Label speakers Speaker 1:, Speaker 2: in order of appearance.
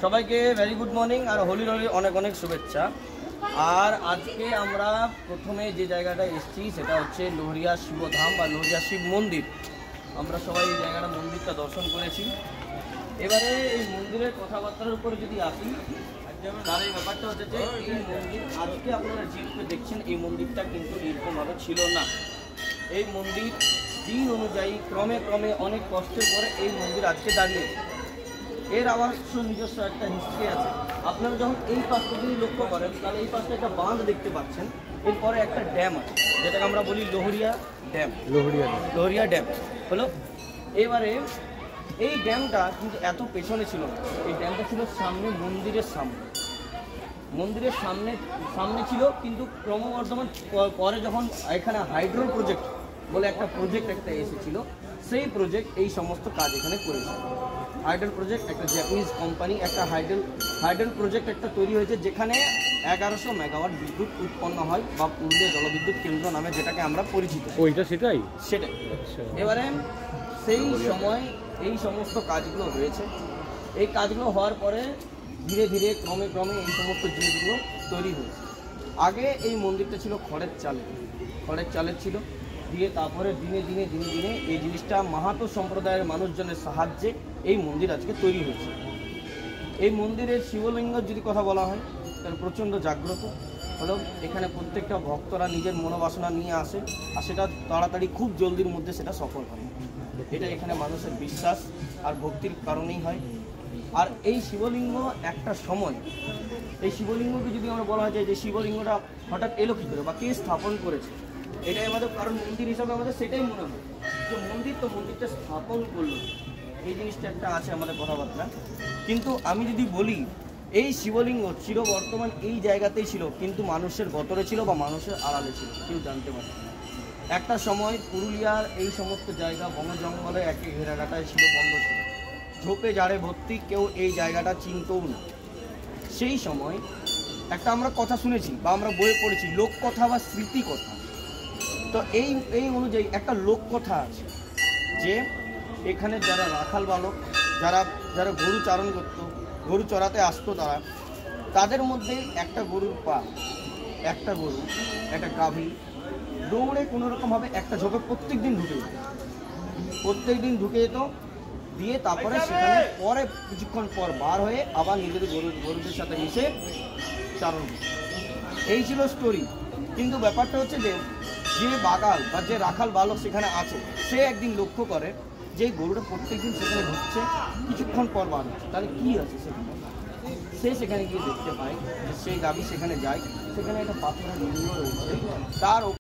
Speaker 1: সবাইকে very good morning আর হোলির অনেক অনেক শুভেচ্ছা। আর আজকে আমরা প্রথমে যে জায়গাটায় এসেছি সেটা হচ্ছে লোহরিয়া শিবধাম বা লোহরিয়া শিব মন্দির। আমরা সবাই এই জায়গাটা মন্দিরটা দর্শন করেছি। এবারে এই মন্দিরের কথাবার্তার উপরে যদি আসি, তার এই ব্যাপারটা হচ্ছে যে এই মন্দির আজকে আপনারা যেরূপে দেখছেন এই মন্দিরটা কিন্তু এরকমভাবে ছিল না। এই মন্দির দিন অনুযায়ী ক্রমে ক্রমে অনেক কষ্টের পরে এই মন্দির আজকে দাঁড়িয়েছে। এর অবশ্য নিজস্ব একটা হিস্ট্রি আছে। আপনারা যখন এই পাশটা যদি লক্ষ্য করেন তাহলে এই পাশটা একটা বাঁধ দেখতে পাচ্ছেন, এরপরে একটা ড্যাম আছে যেটাকে আমরা বলি লোহরিয়া ড্যাম। লোহরিয়া ড্যাম হলো। এবারে এই ড্যামটা কিন্তু এত পেছনে ছিল না, এই ড্যামটা ছিল সামনে মন্দিরের সামনে। মন্দিরের সামনে ছিল, কিন্তু ক্রমবর্ধমান পরে যখন এখানে হাইড্রো প্রজেক্ট বলে একটা প্রজেক্ট এসেছিল, সেই প্রজেক্ট এই সমস্ত কাজ এখানে করেছে। হাইড্রো প্রজেক্ট একটা জাপানিজ কোম্পানি, একটা হাইড্রো প্রজেক্ট একটা তৈরি হয়েছে যেখানে 1100 মেগাওয়াট বিদ্যুৎ উৎপন্ন হয়, বা পুরুলিয়া জলবিদ্যুৎ কেন্দ্র নামে যেটাকে আমরা পরিচিত। সেটাই। এবারে সেই সময় এই সমস্ত কাজগুলো হয়েছে। এই কাজগুলো হওয়ার পরে ধীরে ধীরে ক্রমে ক্রমে এই সমস্ত জিনিসগুলো তৈরি হয়েছে। আগে এই মন্দিরটা ছিল খড়ের চালের ছিল, দিয়ে তারপরে দিনে দিনে এই জিনিসটা মাহাতো সম্প্রদায়ের মানুষজনের সাহায্যে এই মন্দির আজকে তৈরি হয়েছে। এই মন্দিরের শিবলিঙ্গ যদি কথা বলা হয় তাহলে প্রচণ্ড জাগ্রত হলো। এখানে প্রত্যেকটা ভক্তরা নিজের মনোবাসনা নিয়ে আসে, আর সেটা তাড়াতাড়ি খুব জলদির মধ্যে সেটা সফল হয়। এটা এখানে মানুষের বিশ্বাস আর ভক্তির কারণেই হয়। আর এই শিবলিঙ্গ একটা সময়, এই শিবলিঙ্গকে যদি আমরা বলা হয় যে শিবলিঙ্গটা হঠাৎ এলো কী করে বা কে স্থাপন করেছে, এটাই আমাদের, কারণ মন্দির হিসাবে আমাদের সেটাই মনে হয় যে মন্দিরটা স্থাপন করলো, এই জিনিসটা একটা আছে আমাদের কথাবার্তা। কিন্তু আমি যদি বলি এই শিবলিঙ্গ চিরবর্তমান এই জায়গাতেই ছিল, কিন্তু মানুষের গতরে ছিল বা মানুষের আড়ালে ছিল, কেউ জানতে পারে। একটা সময় পুরুলিয়ার এই সমস্ত জায়গা বন জঙ্গলে একে ঘেরাঘাটায় ছিল, বন্ধ ছিল, ঝোপে জাড়ে ভর্তি, কেউ এই জায়গাটা চিনতও না। সেই সময় একটা আমরা কথা শুনেছি বা আমরা বইয়ে পড়েছি, লোককথা বা স্মৃতিকথা। তো এই অনুযায়ী একটা লোককথা আছে যে এখানে যারা রাখাল বালক, যারা গরু চারণ করতো, গরু চড়াতে আসতো, তাদের মধ্যে একটা গরুর পা, একটা গরু, একটা গাভী দৌড়ে কোনোরকমভাবে একটা ঝোপে প্রত্যেক দিন ঢুকে যেত, দিয়ে তারপরে সেখানে পরে কিছুক্ষণ পর বার হয়ে আবার নিজেদের গরুদের সাথে মিশে চারণ করত। এই ছিল স্টোরি। কিন্তু ব্যাপারটা হচ্ছে যে বাগাল বা যে রাখাল বালক সেখানে আছে, সে একদিন লক্ষ্য করে যে গরুটা প্রত্যেকদিন সেখানে ঢুকছে, কিছুক্ষণ পর বার হচ্ছে, তাহলে কী আছে সেখানে। সে সেখানে গিয়ে দেখতে পায় যে সেই গাভী সেখানে যায়, সেখানে একটা পাথরের লিঙ্গ রয়েছে, তার